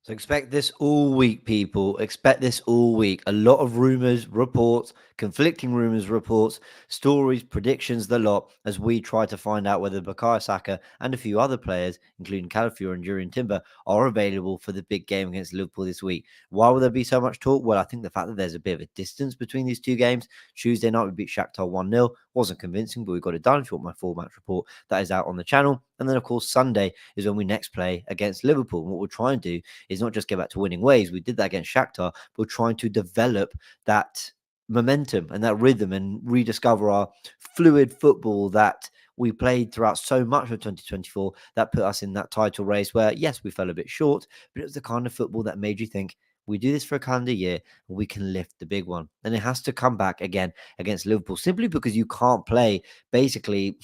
So expect this all week, people. Expect this all week. A lot of rumors, reports, conflicting rumors, reports, stories, predictions, the lot, as we try to find out whether Bukayo Saka and a few other players, including Calafiori and Jurien Timber, are available for the big game against Liverpool this week. Why will there be so much talk? Well, I think the fact that there's a bit of a distance between these two games. Tuesday night we beat Shakhtar 1-0. Wasn't convincing, but we got it done. If you want my full match report, that is out on the channel. And then, of course, Sunday is when we next play against Liverpool. And what we'll try and do is not just get back to winning ways. We did that against Shakhtar, but we're trying to develop that momentum and that rhythm and rediscover our fluid football that we played throughout so much of 2024 that put us in that title race where, yes, we fell a bit short, but it was the kind of football that made you think, we do this for a calendar year, we can lift the big one. And it has to come back again against Liverpool simply because you can't play basically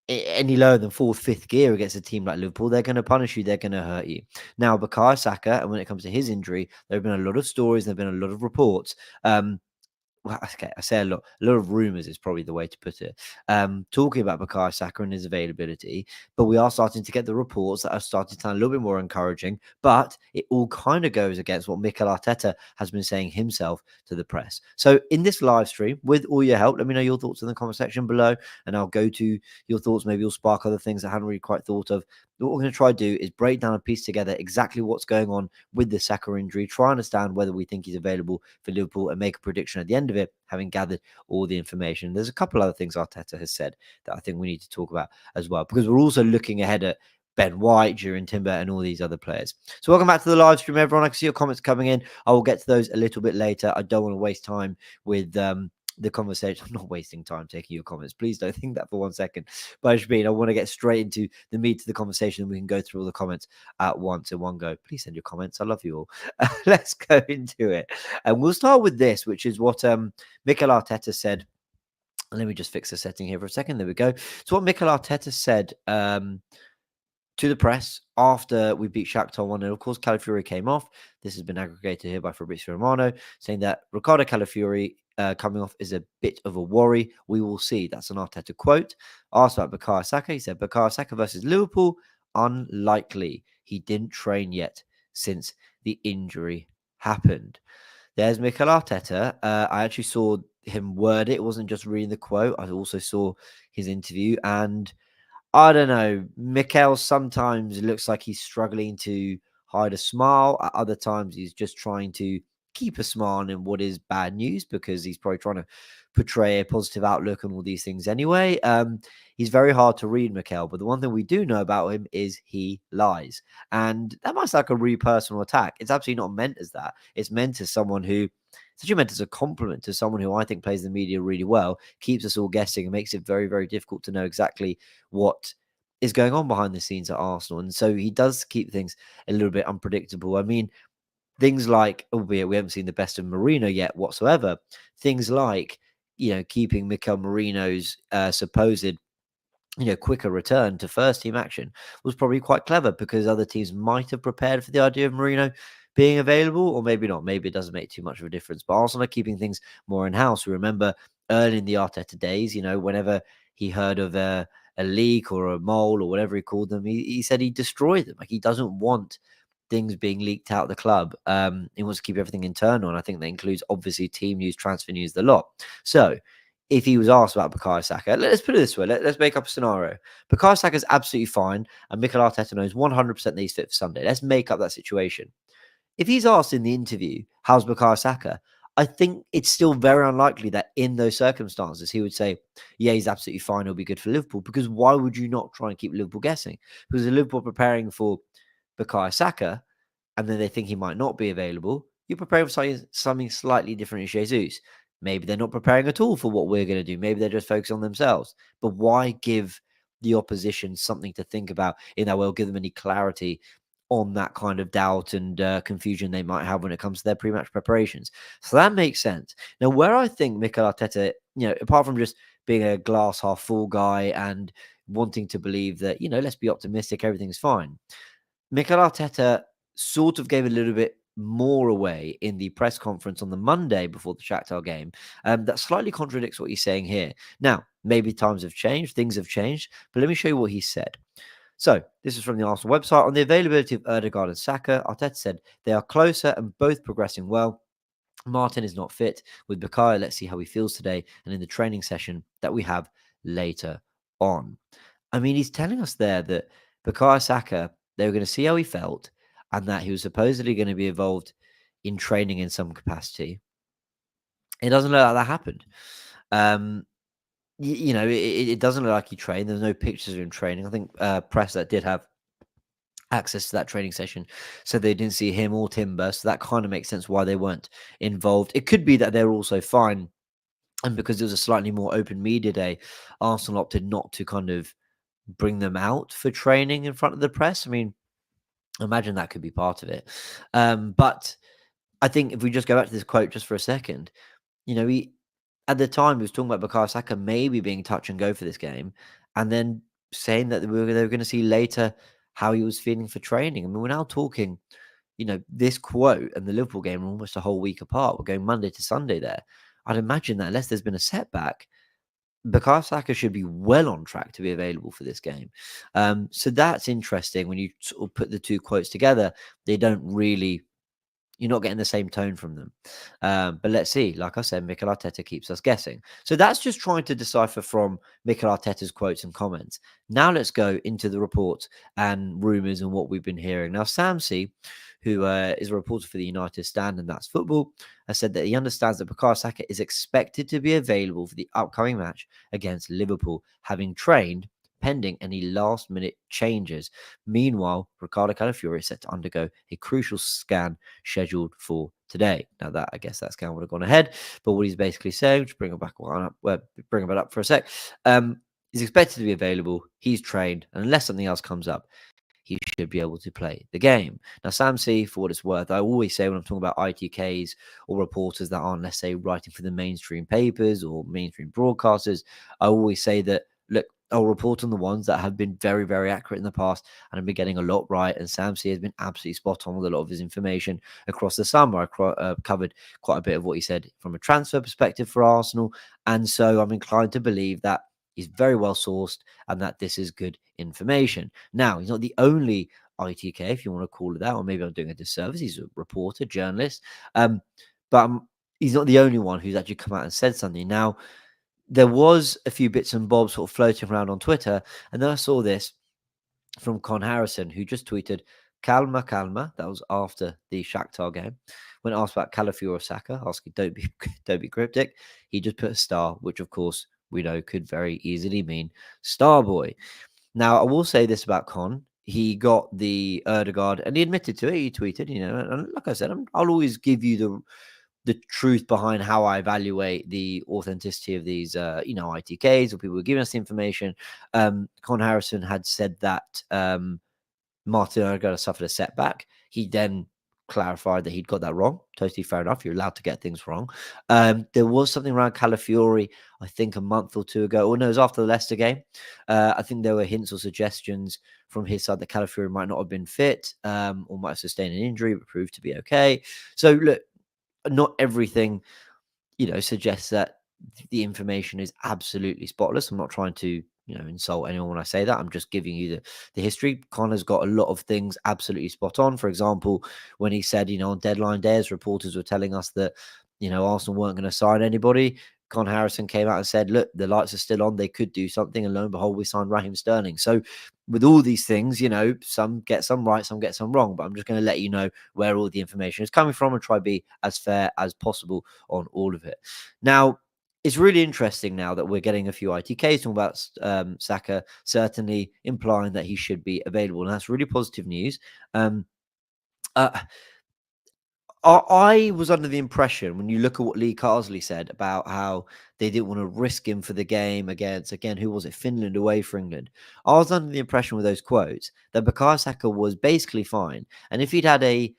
any lower than fourth, fifth gear against a team like Liverpool. They're going to punish you. They're going to hurt you. Now, Bukayo Saka, and when it comes to his injury, there have been a lot of stories. There have been a lot of reports. Well, okay, I say a lot of rumors is probably the way to put it. Talking about Bukayo Saka and his availability, but we are starting to get the reports that are starting to sound a little bit more encouraging. But it all kind of goes against what Mikel Arteta has been saying himself to the press. So in this live stream, with all your help, let me know your thoughts in the comment section below, and I'll go to your thoughts. Maybe you'll spark other things I hadn't really quite thought of. What we're going to try to do is break down and piece together exactly what's going on with the Saka injury, try and understand whether we think he's available for Liverpool and make a prediction at the end of it, having gathered all the information. There's a couple other things Arteta has said that I think we need to talk about as well, because we're also looking ahead at Ben White, Jurien Timber, and all these other players. So welcome back to the live stream, everyone. I can see your comments coming in. I will get to those a little bit later. I don't want to waste time with the conversation. I'm not wasting time taking your comments. Please don't think that for 1 second. But I just mean I want to get straight into the meat of the conversation, and we can go through all the comments at once in one go. Please send your comments. I love you all. Let's go into it. And we'll start with this, which is what Mikel Arteta said. Let me just fix the setting here for a second. There we go. So what Mikel Arteta said to the press after we beat Shakhtar 1-0. Of course, Calafiori came off. This has been aggregated here by Fabrizio Romano, saying that Ricardo Calafiori coming off is a bit of a worry. We will see. That's an Arteta quote. Asked about Bukayo Saka, he said, Bukayo Saka versus Liverpool, unlikely. He didn't train yet since the injury happened. There's Mikel Arteta. I actually saw him word it. It wasn't just reading the quote. I also saw his interview, and I don't know. Mikel sometimes looks like he's struggling to hide a smile. At other times, he's just trying to keep a smile in what is bad news, because he's probably trying to portray a positive outlook and all these things anyway. He's very hard to read, Mikel, but the one thing we do know about him is he lies. And that might sound like a really personal attack. It's absolutely not meant as that. It's meant as someone who, it's actually meant as a compliment to someone who I think plays the media really well, keeps us all guessing, and makes it very, very difficult to know exactly what is going on behind the scenes at Arsenal. And so he does keep things a little bit unpredictable. I mean, things like, albeit we haven't seen the best of Marino yet whatsoever, things like, keeping Mikel Marino's supposed, quicker return to first team action was probably quite clever, because other teams might have prepared for the idea of Marino being available, or maybe not. Maybe it doesn't make too much of a difference. But Arsenal are keeping things more in house. We remember early in the Arteta days, whenever he heard of a leak or a mole or whatever he called them, he said he'd destroy them. Like, he doesn't want things being leaked out of the club. He wants to keep everything internal, and I think that includes obviously team news, transfer news, the lot. So if he was asked about Bukayo Saka, let's put it this way, let's make up a scenario. Bukayo Saka is absolutely fine, and Mikel Arteta knows 100% that he's fit for Sunday. Let's make up that situation. If he's asked in the interview, how's Bukayo Saka? I think it's still very unlikely that in those circumstances he would say, yeah, he's absolutely fine, he'll be good for Liverpool. Because why would you not try and keep Liverpool guessing? Because if Liverpool preparing for Bukayo Saka, and then they think he might not be available, you're preparing for something slightly different in Jesus. Maybe they're not preparing at all for what we're going to do. Maybe they're just focused on themselves. But why give the opposition something to think about in that way, or give them any clarity on that kind of doubt and confusion they might have when it comes to their pre-match preparations? So that makes sense. Now, where I think Mikel Arteta, apart from just being a glass half full guy and wanting to believe that, let's be optimistic, everything's fine, Mikel Arteta sort of gave a little bit more away in the press conference on the Monday before the Shakhtar game. That slightly contradicts what he's saying here. Now, maybe times have changed, things have changed, but let me show you what he said. So, this is from the Arsenal website. On the availability of Erdegaard and Saka, Arteta said they are closer and both progressing well. Martin is not fit. With Bukayo, let's see how he feels today and in the training session that we have later on. I mean, he's telling us there that Bukayo Saka, they were going to see how he felt and that he was supposedly going to be involved in training in some capacity. It doesn't look like that happened. It doesn't look like he trained. There's no pictures of him training. I think press that did have access to that training session, so they didn't see him or Timber. So that kind of makes sense why they weren't involved. It could be that they're also fine, and because it was a slightly more open media day, Arsenal opted not to kind of bring them out for training in front of the press. I mean, imagine that could be part of it. But I think if we just go back to this quote just for a second, he at the time he was talking about Bukayo Saka maybe being touch and go for this game, and then saying that they were going to see later how he was feeling for training. I mean, we're now talking, this quote and the Liverpool game are almost a whole week apart. We're going Monday to Sunday there. I'd imagine that unless there's been a setback, Bukayo Saka should be well on track to be available for this game. So that's interesting when you sort of put the two quotes together. They don't really, you're not getting the same tone from them. But let's see. Like I said, Mikel Arteta keeps us guessing. So that's just trying to decipher from Mikel Arteta's quotes and comments. Now let's go into the reports and rumours and what we've been hearing. Now, Samsey, who is a reporter for the United Stand, and that's football, has said that he understands that Bukayo Saka is expected to be available for the upcoming match against Liverpool, having trained pending any last-minute changes. Meanwhile, Ricardo Calafiori is set to undergo a crucial scan scheduled for today. Now, I guess that scan would have gone ahead, but what he's basically saying, just bring it back up, bring it up for a sec. He's expected to be available. He's trained, and unless something else comes up, he should be able to play the game. Now, Sam C, for what it's worth, I always say when I'm talking about ITKs or reporters that aren't, let's say, writing for the mainstream papers or mainstream broadcasters, I always say that, look, I'll report on the ones that have been very, very accurate in the past and have been getting a lot right. And Sam C has been absolutely spot on with a lot of his information across the summer. I covered quite a bit of what he said from a transfer perspective for Arsenal. And so I'm inclined to believe that he's very well sourced and that this is good information. Now, he's not the only ITK, if you want to call it that, or maybe I'm doing a disservice. He's a reporter, journalist. But he's not the only one who's actually come out and said something. Now, there was a few bits and bobs sort of floating around on Twitter, and then I saw this from Con Harrison, who just tweeted, "Calma, calma." That was after the Shakhtar game. When asked about Calafiori Saka, asking, don't be don't be cryptic, he just put a star, which of course we know could very easily mean Starboy. Now, I will say this about Con. He got the Erdegaard, and he admitted to it. He tweeted, and like I said, I'll always give you the truth behind how I evaluate the authenticity of these, ITKs or people who are giving us the information. Con Harrison had said that Martin Odegaard suffered a setback. He then clarified that he'd got that wrong. Totally fair enough. You're allowed to get things wrong. There was something around Calafiori, I think a month or two ago. Or no, it was after the Leicester game. I think there were hints or suggestions from his side that Calafiori might not have been fit or might have sustained an injury, but proved to be okay. So look, not everything, suggests that the information is absolutely spotless. I'm not trying to, insult anyone when I say that. I'm just giving you the history. Connor's got a lot of things absolutely spot on. For example, when he said, on deadline day, as reporters were telling us that, Arsenal weren't going to sign anybody, Con Harrison came out and said, look, the lights are still on. They could do something. And lo and behold, we signed Raheem Sterling. So with all these things, some get some right, some get some wrong. But I'm just going to let you know where all the information is coming from and try to be as fair as possible on all of it. Now, it's really interesting now that we're getting a few ITKs talking about Saka, certainly implying that he should be available. And that's really positive news. I was under the impression when you look at what Lee Carsley said about how they didn't want to risk him for the game against, again, who was it? Finland away for England. I was under the impression with those quotes that Bukayo Saka was basically fine. And if he'd had a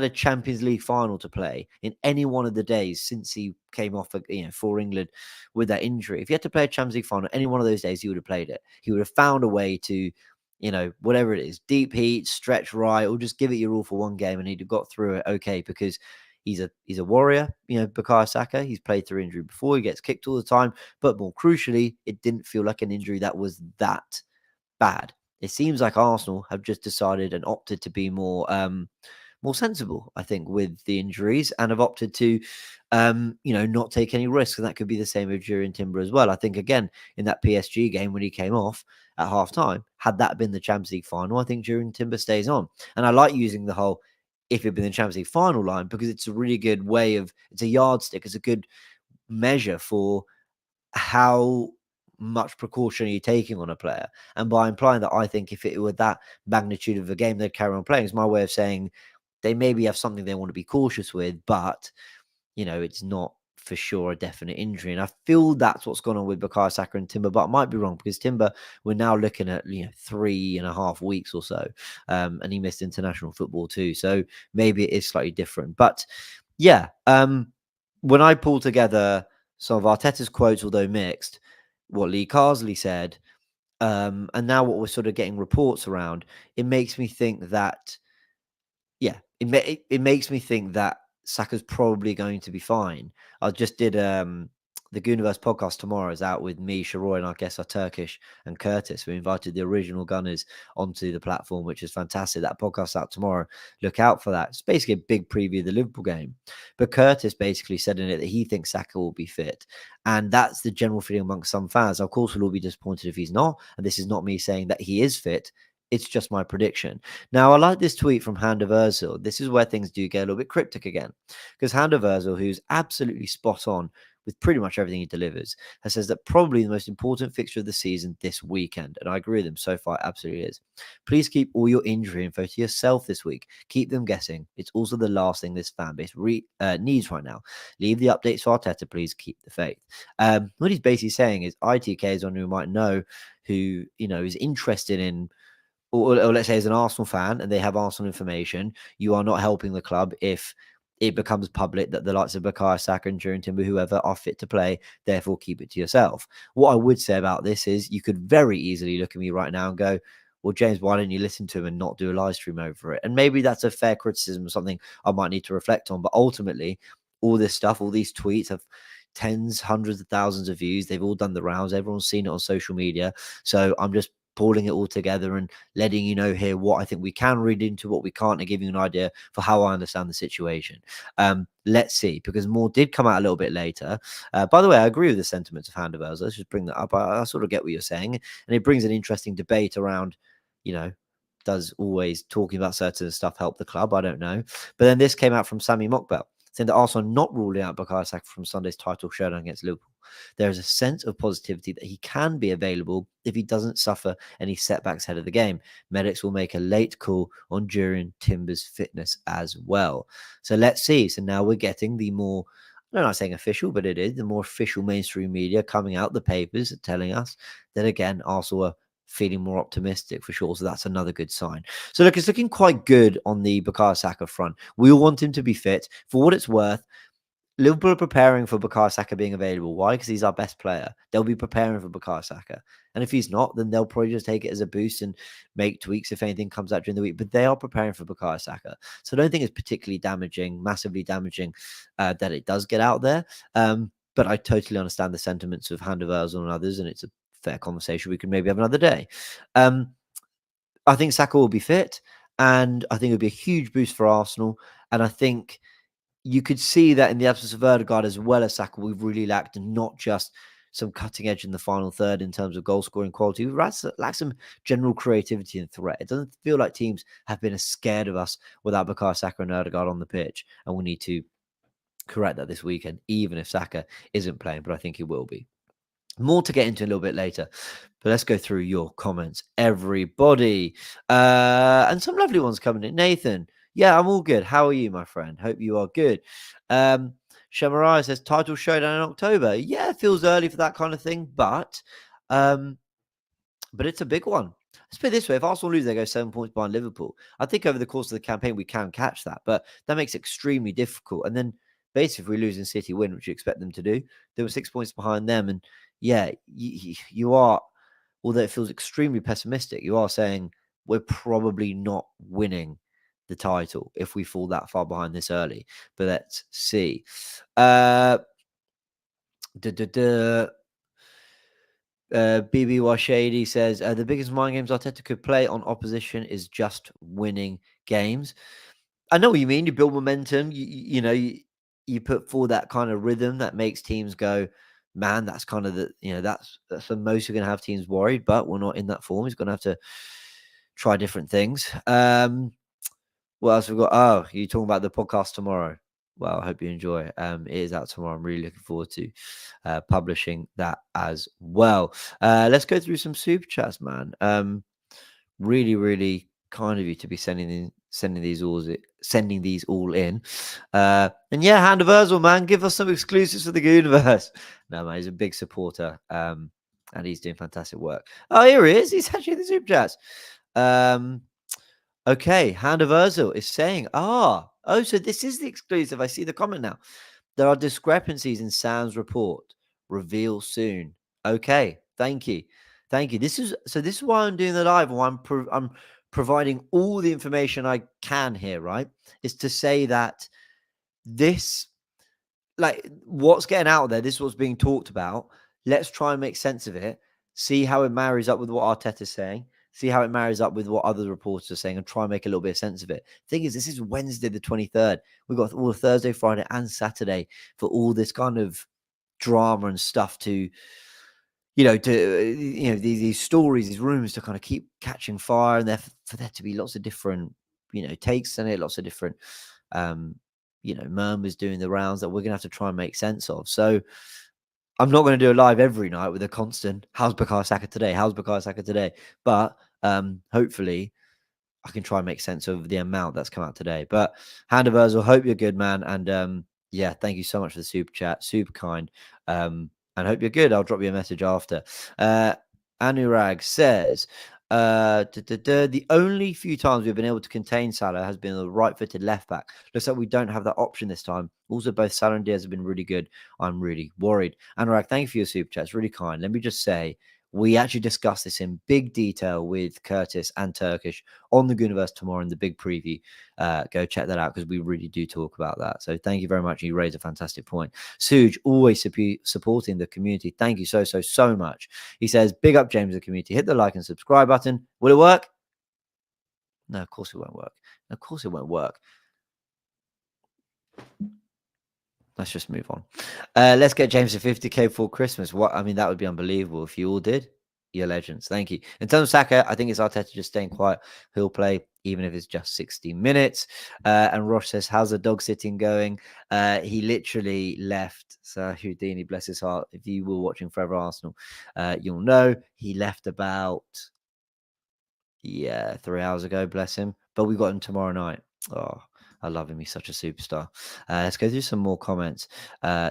Champions League final to play in any one of the days since he came off, for England with that injury, if he had to play a Champions League final any one of those days, he would have played it. He would have found a way to, whatever it is, deep heat, stretch right, or just give it your all for one game, and he'd have got through it okay because he's a warrior. Bukayo Saka, he's played through injury before. He gets kicked all the time, but more crucially, it didn't feel like an injury that was that bad. it seems like Arsenal have just decided and opted to be more sensible, I think, with the injuries, and have opted to, not take any risks. And that could be the same with Jurien Timber as well. I think, again, in that PSG game when he came off at half time, had that been the Champions League final, I think Jurien Timber stays on. And I like using the whole if it'd been the Champions League final line, because it's a really good way of, it's a yardstick, it's a good measure for how much precaution are you taking on a player. And by implying that, I think if it were that magnitude of a game, they'd carry on playing, is my way of saying they maybe have something they want to be cautious with, but it's not for sure a definite injury. And I feel that's what's gone on with Bukayo Saka and Timber, but I might be wrong, because Timber, we're now looking at 3.5 weeks or so, and he missed international football too, so maybe it is slightly different. But yeah, when I pull together some of Arteta's quotes, although mixed, what Lee Carsley said, and now what we're sort of getting reports around, it makes me think that, it makes me think that Saka's probably going to be fine. I just did the Goonerverse podcast tomorrow is out with me, Sharoy, and our guests are Turkish and Curtis. We invited the original Gunners onto the platform, which is fantastic. That podcast's out tomorrow. Look out for that. It's basically a big preview of the Liverpool game. But Curtis basically said in it that he thinks Saka will be fit. And that's the general feeling amongst some fans. Of course, we'll all be disappointed if he's not. And this is not me saying that he is fit. It's just my prediction. Now, I like this tweet from Handa Ozil. This is where things do get a little bit cryptic again. Because Handa Ozil, who's absolutely spot on with pretty much everything he delivers, says that probably the most important fixture of the season this weekend. And I agree with him. So far, it absolutely is. Please keep all your injury info to yourself this week. Keep them guessing. It's also the last thing this fan base needs right now. Leave the updates for Arteta. Please keep the faith. What he's basically saying is ITK is on who might know who, is interested in, or let's say as an Arsenal fan and they have Arsenal information, you are not helping the club if it becomes public that the likes of Bukayo Saka and Jurien Timber, whoever, are fit to play. Therefore, keep it to yourself. What I would say about this is you could very easily look at me right now and go, well, James, why don't you listen to him and not do a live stream over it? And maybe that's a fair criticism, something I might need to reflect on. But ultimately, all this stuff, all these tweets have tens, hundreds of thousands of views. They've all done the rounds. Everyone's seen it on social media. So I'm just pulling it all together and letting you know here what I think we can read into, what we can't, and giving you an idea for how I understand the situation. Let's see, because more did come out a little bit later. By the way, I agree with the sentiments of Handelberg. Let's just bring that up. I sort of get what you're saying, and it brings an interesting debate around, does always talking about certain stuff help the club? I don't know. But then this came out from Sami Mokbel, saying that Arsenal are not ruling out Bukayo Saka from Sunday's title showdown against Liverpool. There is a sense of positivity that he can be available if he doesn't suffer any setbacks ahead of the game. Medics will make a late call on Jurien Timber's fitness as well. So let's see. So now we're getting the more, I'm not saying official, but it is the more official mainstream media coming out, the papers telling us that, again, Arsenal are feeling more optimistic for sure. So that's another good sign. So look, it's looking quite good on the Bukayo Saka front. We all want him to be fit. For what it's worth, Liverpool are preparing for Bukayo Saka being available. Why? Because he's our best player. They'll be preparing for Bukayo Saka. And if he's not, then they'll probably just take it as a boost and make tweaks if anything comes out during the week. But they are preparing for Bukayo Saka. So I don't think it's particularly damaging, massively damaging, that it does get out there. But I totally understand the sentiments of Handelberg and others, and it's a fair conversation we could maybe have another day. I think Saka will be fit, and I think it would be a huge boost for Arsenal. And I think you could see that in the absence of Odegaard as well as Saka, we've really lacked not just some cutting edge in the final third in terms of goal scoring quality. We've lacked some general creativity and threat. It doesn't feel like teams have been as scared of us without Bukayo Saka and Odegaard on the pitch. And we need to correct that this weekend, even if Saka isn't playing, but I think he will be. More to get into a little bit later, but let's go through your comments, everybody. And some lovely ones coming in. Nathan, yeah, I'm all good. How are you, my friend? Hope you are good. Shamarai says title showdown in October. Yeah, it feels early for that kind of thing, but it's a big one. Let's put it this way: if Arsenal lose, they go 7 points behind Liverpool. I think over the course of the campaign we can catch that, but that makes it extremely difficult. And then basically, if we lose and City win, which you expect them to do, they were 6 points behind them. And yeah, you are, although it feels extremely pessimistic, you are saying we're probably not winning the title if we fall that far behind this early. But let's see. BBY Shady says the biggest mind games Arteta could play on opposition is just winning games. I know what you mean. You build momentum. You put forward that kind of rhythm that makes teams go, man. That's kind of that's the most you're going to have teams worried. But we're not in that form. He's going to have to try different things. What else we got? Oh, you're talking about the podcast tomorrow. Well, I hope you enjoy it. It is out tomorrow. I'm really looking forward to publishing that as well. Let's go through some super chats, man. Really, really kind of you to be sending these all in. And yeah, Hand of Ursel, man, give us some exclusives for the Goonerverse. No, man, he's a big supporter. And he's doing fantastic work. Oh, here he is. He's actually in the super chats. Okay, Hand of Ursel is saying, so this is the exclusive. I see the comment now. There are discrepancies in Sam's report. Reveal soon. Okay, thank you. This is why I'm doing the live. Why I'm providing all the information I can here, right? Is to say that this, like, what's getting out there, this is what's being talked about. Let's try and make sense of it. See how it marries up with what Arteta's saying. See how it marries up with what other reporters are saying and try and make a little bit of sense of it. Thing is, this is Wednesday the 23rd. We've got all Thursday, Friday, and Saturday for all this kind of drama and stuff to, these stories, these rumors to kind of keep catching fire, and for there to be lots of different, takes on it, lots of different, murmurs doing the rounds that we're going to have to try and make sense of. So I'm not going to do a live every night with a constant, how's Bukayo Saka today? How's Bukayo Saka today? But hopefully I can try and make sense of the amount that's come out today. But Hand of Ursel, hope you're good, man. And yeah, thank you so much for the super chat. Super kind. And hope you're good. I'll drop you a message after. Anurag says, the only few times we've been able to contain Salah has been the right-footed left-back. Looks like we don't have that option this time. Also, both Salah and Diaz have been really good. I'm really worried. Anurag, thank you for your super chat. It's really kind. Let me just say, we actually discussed this in big detail with Curtis and Turkish on the Goonerverse tomorrow in the big preview. Go check that out because we really do talk about that. So thank you very much. You raised a fantastic point. Suj, always supporting the community. Thank you so much. He says, big up James, the community. Hit the like and subscribe button. Will it work? No, of course it won't work. Of course it won't work. Let's just move on. Let's get James to 50k for Christmas. That would be unbelievable if you all did. You're legends. Thank you. In terms of Saka, I think it's Arteta just staying quiet. He'll play even if it's just 60 minutes. And Rosh says, how's the dog sitting going? He literally left. So Houdini, bless his heart. If you were watching Forever Arsenal, you'll know he left about 3 hours ago. Bless him. But we got him tomorrow night. Oh, I love him. He's such a superstar. Let's go through some more comments.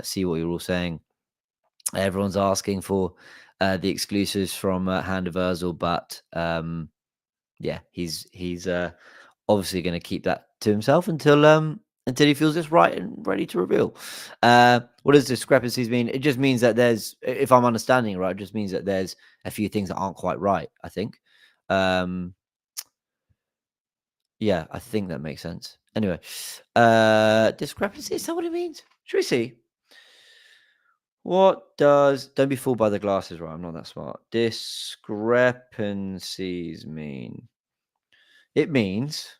See what you're all saying. Everyone's asking for the exclusives from Hand of Ursel, but he's obviously going to keep that to himself until he feels it's right and ready to reveal. What does discrepancies mean? It just means that there's, if I'm understanding right, it just means that there's a few things that aren't quite right, I think. Yeah, I think that makes sense. Anyway, discrepancy, is that what it means? Should we see? Don't be fooled by the glasses, right? I'm not that smart. Discrepancies mean. It means,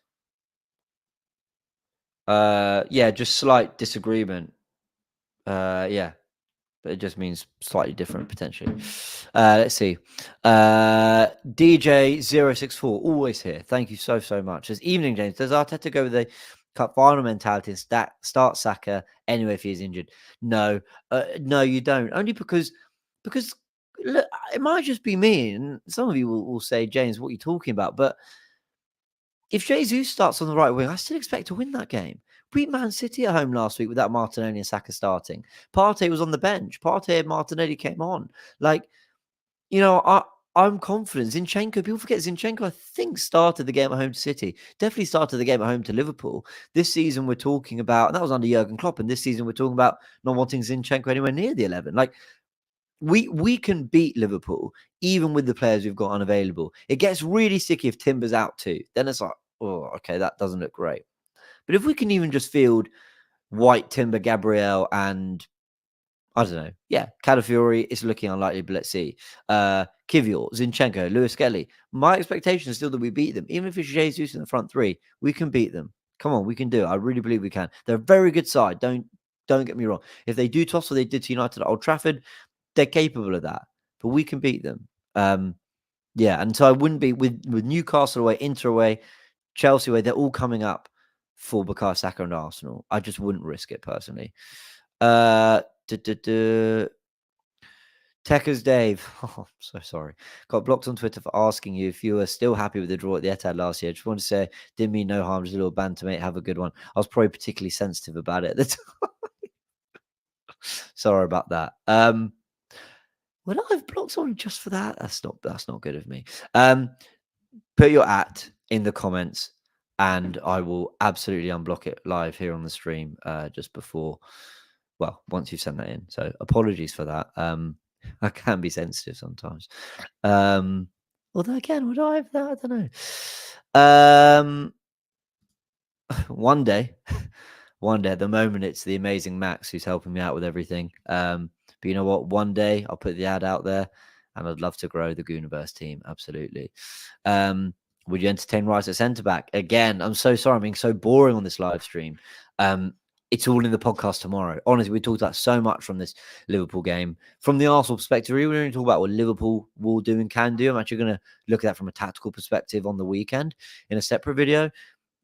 just slight disagreement. Yeah, but it just means slightly different potentially. Let's see. DJ064, always here. Thank you so much. Says, evening, James. Does Arteta go with the cup final mentality and start Saka anyway if he is injured? No, you don't. Only because look, it might just be me, and some of you will say, James, what are you talking about? But if Jesus starts on the right wing, I still expect to win that game. Beat Man City at home last week without Martinelli and Saka starting. Partey was on the bench. Partey and Martinelli came on. I'm confident. Zinchenko, people forget Zinchenko, I think, started the game at home to City. Definitely started the game at home to Liverpool. This season we're talking about, and that was under Jurgen Klopp, and this season we're talking about not wanting Zinchenko anywhere near the 11. We can beat Liverpool even with the players we've got unavailable. It gets really sticky if Timber's out too. Then it's like, oh, okay, that doesn't look great. But if we can even just field White, Timber, Gabriel, and I don't know. Yeah, Calafiori is looking unlikely, but let's see. Kivior, Zinchenko, Lewis Kelly. My expectation is still that we beat them. Even if it's Jesus in the front three, we can beat them. Come on, we can do it. I really believe we can. They're a very good side. Don't get me wrong. If they do toss what they did to United at Old Trafford, they're capable of that. But we can beat them. Yeah, and so I wouldn't be with Newcastle away, Inter away, Chelsea away. They're all coming up for Bukayo Saka and Arsenal. I just wouldn't risk it personally. Techers Dave. Oh, I'm so sorry. Got blocked on Twitter for asking you if you were still happy with the draw at the Etihad last year. Just want to say, didn't mean no harm. Just a little banter, mate. Have a good one. I was probably particularly sensitive about it at the time. Sorry about that. Would I have blocked someone just for that? That's not good of me. Put your in the comments, and I will absolutely unblock it live here on the stream just before. Well, once you've sent that in. So apologies for that. I can be sensitive sometimes. Although again, would I have that? I don't know. One day, at the moment, it's the amazing Max who's helping me out with everything. But you know what? One day I'll put the ad out there, and I'd love to grow the Goonerverse team. Absolutely. Would you entertain Rice at centre back? Again, I'm so sorry. I'm being so boring on this live stream. It's all in the podcast tomorrow. Honestly, we talked about so much from this Liverpool game. From the Arsenal perspective, we're going to talk about what Liverpool will do and can do. I'm actually going to look at that from a tactical perspective on the weekend in a separate video.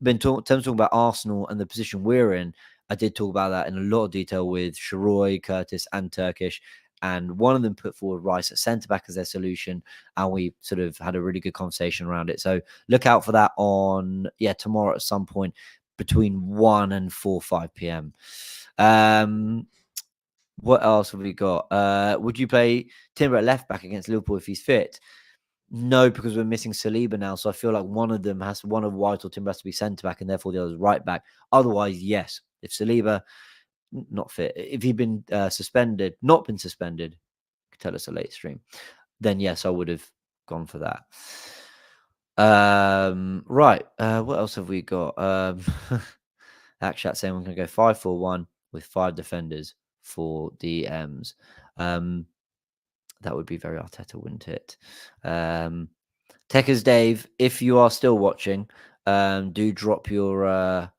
Talking about Arsenal and the position we're in, I did talk about that in a lot of detail with Sharoy, Curtis, and Turkish. And one of them put forward Rice at centre back as their solution, and we sort of had a really good conversation around it. So look out for that on tomorrow at some point between 1 and 5 p.m. What else have we got? Would you play Timber at left back against Liverpool if he's fit? No, because we're missing Saliba now. So I feel like one of White or Timber has to be centre back, and therefore the other's right back. Otherwise, yes. If Saliba not fit, if he'd been not been suspended, tell us a late stream, then yes, I would have gone for that. Right. What else have we got? Actually, saying we're going to go 5-4-1 with 5 defenders for DMs. That would be very Arteta, wouldn't it? Techers Dave, if you are still watching, do drop your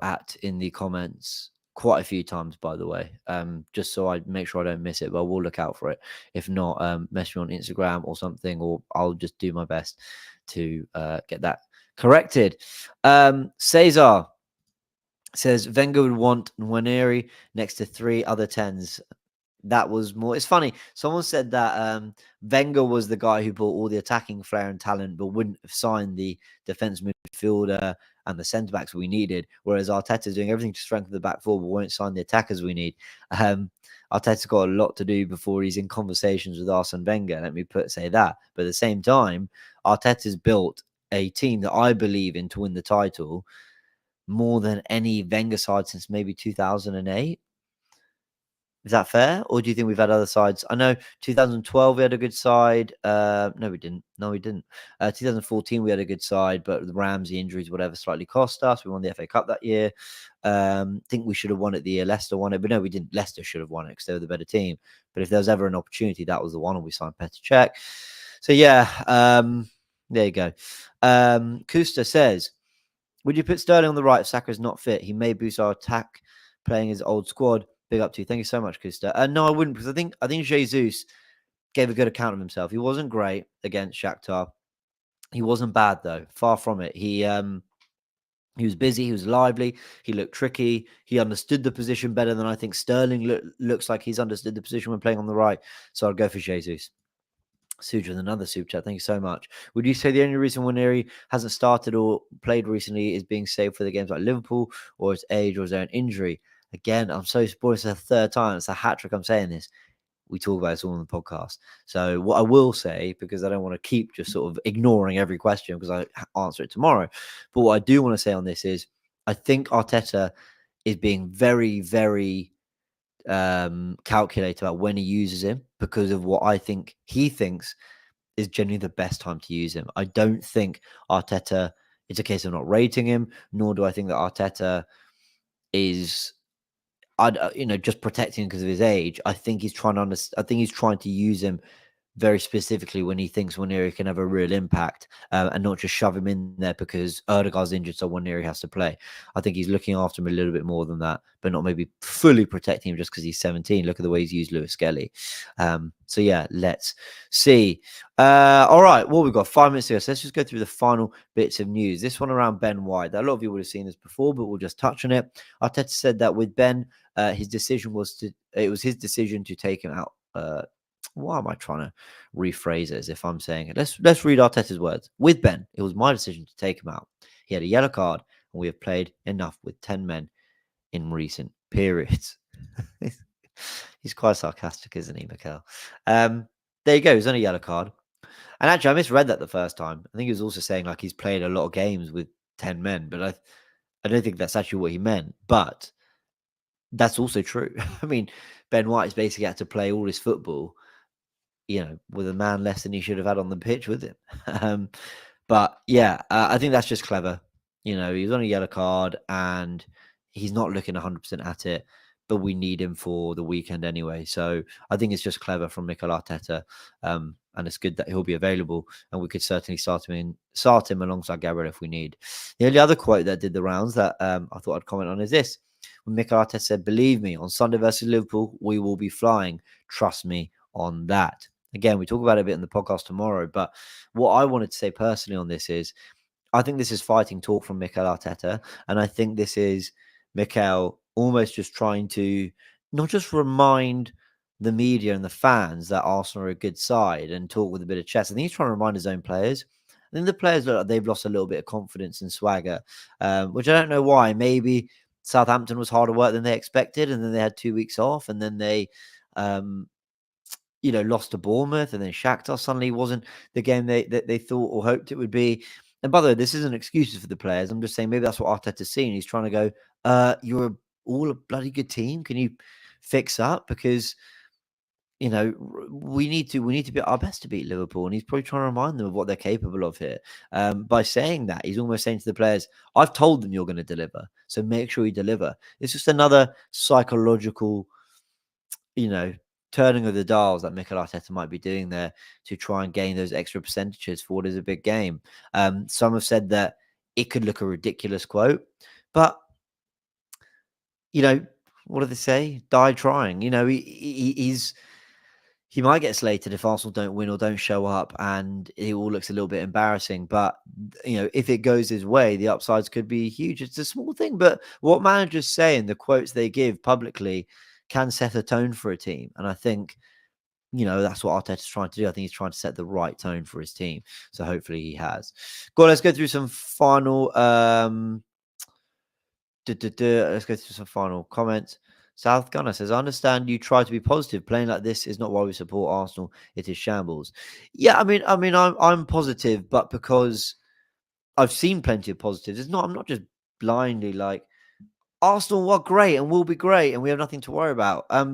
at in the comments quite a few times, by the way, just so I make sure I don't miss it, but we'll look out for it. If not, message me on Instagram or something, or I'll just do my best to get that corrected. Cesar says Wenger would want Nwaneri next to 3 other 10s. That was more. It's funny. Someone said that Wenger was the guy who brought all the attacking flair and talent, but wouldn't have signed the defense midfielder and the centre backs we needed. Whereas Arteta's doing everything to strengthen the back four, but won't sign the attackers we need. Arteta's got a lot to do before he's in conversations with Arsene Wenger. Let me say that. But at the same time, Arteta's built a team that I believe in to win the title more than any Wenger side since maybe 2008. Is that fair? Or do you think we've had other sides? I know 2012 we had a good side. No, we didn't. 2014 we had a good side, but the Ramsey injuries, whatever, slightly cost us. We won the FA Cup that year. Think we should have won it the year Leicester won it, but no, we didn't. Leicester should have won it because they were the better team. But if there was ever an opportunity, that was the one, and we signed Petr Cech. So yeah, there you go. Kusta says, would you put Sterling on the right if Saka is not fit? He may boost our attack playing his old squad. Big up to you. Thank you so much, Kusta. No, I wouldn't, because I think Jesus gave a good account of himself. He wasn't great against Shakhtar. He wasn't bad though. Far from it. He was busy. He was lively. He looked tricky. He understood the position better than I think Sterling looks like he's understood the position when playing on the right. So I'd go for Jesus. Suja with another super chat. Thank you so much. Would you say the only reason Nwaneri hasn't started or played recently is being saved for the games like Liverpool, or his age, or his own injury? Again, I'm so spoiled. It's the 3rd time. It's a hat trick I'm saying this. We talk about this all on the podcast. So what I will say, because I don't want to keep just sort of ignoring every question because I answer it tomorrow, but what I do want to say on this is I think Arteta is being very, very calculated about when he uses him, because of what I think he thinks is generally the best time to use him. I don't think Arteta, it's a case of not rating him, nor do I think that Arteta is just protecting him because of his age. I think he's trying to I think he's trying to use him very specifically when he thinks Waneri can have a real impact, and not just shove him in there because Erdegaard's injured, so Waneri has to play. I think he's looking after him a little bit more than that, but not maybe fully protecting him just because he's 17. Look at the way he's used Lewis Skelly. So yeah, let's see. All right, well, we've got 5 minutes to go, so let's just go through the final bits of news. This one around Ben White. A lot of you would have seen this before, but we'll just touch on it. Arteta said that with Ben, his decision was his decision to take him out. Why am I trying to rephrase it as if I'm saying it? Let's read Arteta's words. With Ben, it was my decision to take him out. He had a yellow card, and we have played enough with 10 men in recent periods. He's quite sarcastic, isn't he, Mikel? There you go. He's on a yellow card. And actually, I misread that the first time. I think he was also saying like he's played a lot of games with 10 men, but I don't think that's actually what he meant. But that's also true. I mean, Ben White's basically had to play all his football, with a man less than he should have had on the pitch with him. But yeah, I think that's just clever. He was on a yellow card and he's not looking 100% at it, but we need him for the weekend anyway. So I think it's just clever from Mikel Arteta. And it's good that he'll be available, and we could certainly start him alongside Gabriel if we need. The only other quote that did the rounds that I thought I'd comment on is this. When Mikel Arteta said, "Believe me, on Sunday versus Liverpool, we will be flying. Trust me on that." Again, we talk about it a bit in the podcast tomorrow, but what I wanted to say personally on this is I think this is fighting talk from Mikel Arteta, and I think this is Mikel almost just trying to not just remind the media and the fans that Arsenal are a good side and talk with a bit of chest. I think he's trying to remind his own players. I think the players look like they've lost a little bit of confidence and swagger, which I don't know why. Maybe Southampton was harder work than they expected, and then they had 2 weeks off, and then they lost to Bournemouth, and then Shakhtar suddenly wasn't the game they thought or hoped it would be. And by the way, this isn't excuses for the players. I'm just saying maybe that's what Arteta's seeing. He's trying to go, you're all a bloody good team. Can you fix up? Because, we need to be at our best to beat Liverpool. And he's probably trying to remind them of what they're capable of here. By saying that, he's almost saying to the players, I've told them you're going to deliver. So make sure you deliver. It's just another psychological, turning of the dials that Mikel Arteta might be doing there to try and gain those extra percentages for what is a big game. Some have said that it could look a ridiculous quote, but what do they say? Die trying. He might get slated if Arsenal don't win or don't show up, and it all looks a little bit embarrassing. But if it goes his way, the upsides could be huge. It's a small thing, but what managers say and the quotes they give publicly can set a tone for a team. And I think, that's what Arteta's trying to do. I think he's trying to set the right tone for his team. So hopefully he has. Go on, let's go through some final let's go through some final comments. South Gunner says, I understand you try to be positive. Playing like this is not why we support Arsenal. It is shambles. Yeah, I'm positive, but because I've seen plenty of positives. I'm not just blindly like, Arsenal were great and will be great, and we have nothing to worry about. I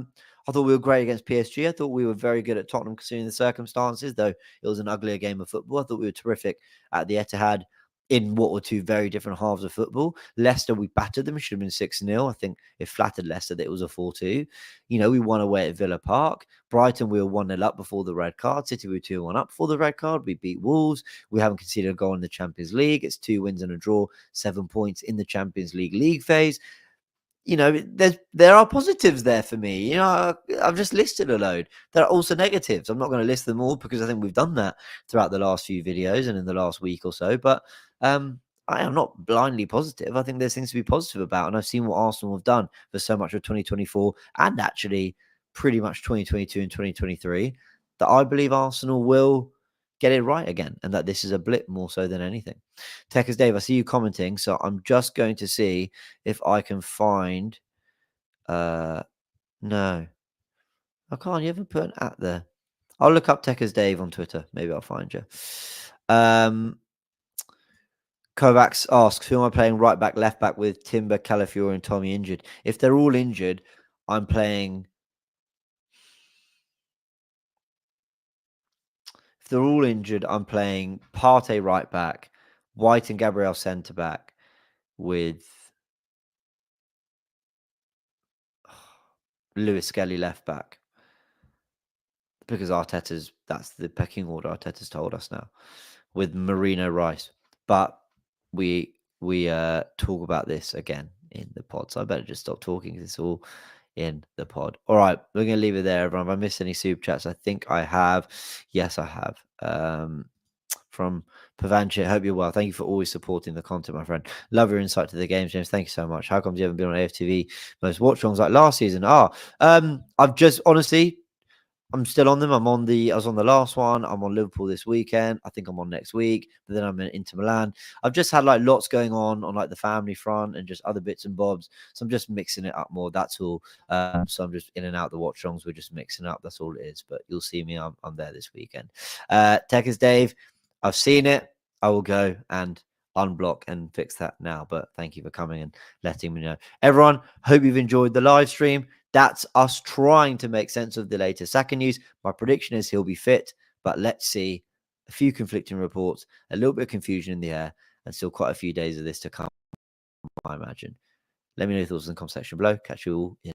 thought we were great against PSG. I thought we were very good at Tottenham considering the circumstances, though it was an uglier game of football. I thought we were terrific at the Etihad in what were two very different halves of football. Leicester, we battered them. It should have been 6-0. I think it flattered Leicester that it was a 4-2. We won away at Villa Park. Brighton, we were 1-0 up before the red card. City, we were 2-1 up before the red card. We beat Wolves. We haven't conceded a goal in the Champions League. It's 2 wins and a draw, 7 points in the Champions League phase. There are positives there for me. I've just listed a load. There are also negatives. I'm not going to list them all because I think we've done that throughout the last few videos and in the last week or so. But I am not blindly positive. I think there's things to be positive about. And I've seen what Arsenal have done for so much of 2024 and actually pretty much 2022 and 2023 that I believe Arsenal will get it right again, and that this is a blip more so than anything. Techers Dave, I see you commenting, so I'm just going to see if I can find. No, I can't. You haven't put an at there. I'll look up Techers Dave on Twitter. Maybe I'll find you. Kovacs asks, who am I playing right back, left back with Timber, Calafiore, and Tommy injured? If they're all injured, I'm playing. If they're all injured, I'm playing Partey right back, White and Gabriel centre back with. Lewis Skelly left back because that's the pecking order Arteta's told us now with Marino Rice. But we talk about this again in the pod, so I better just stop talking because it's all in the pod. All right, we're gonna leave it there, everyone. If I missed any super chats, I think I have. Yes, I have. From Pavanchit, hope you're well. Thank you for always supporting the content, my friend. Love your insight to the games, James. Thank you so much. How come you haven't been on AFTV most watch songs like last season? I've just honestly, I'm still on them. I was on the last one. I'm on Liverpool this weekend. I think I'm on next week, but then I'm in Inter Milan. I've just had like lots going on like the family front and just other bits and bobs. So I'm just mixing it up more. That's all. So I'm just in and out the watch songs. We're just mixing up. That's all it is. But you'll see me. I'm there this weekend. Tech is Dave. I've seen it. I will go and unblock and fix that now. But thank you for coming and letting me know. Everyone, hope you've enjoyed the live stream. That's us trying to make sense of the latest Saka news. My prediction is he'll be fit, but let's see. A few conflicting reports, a little bit of confusion in the air, and still quite a few days of this to come, I imagine. Let me know your thoughts in the comment section below. Catch you all in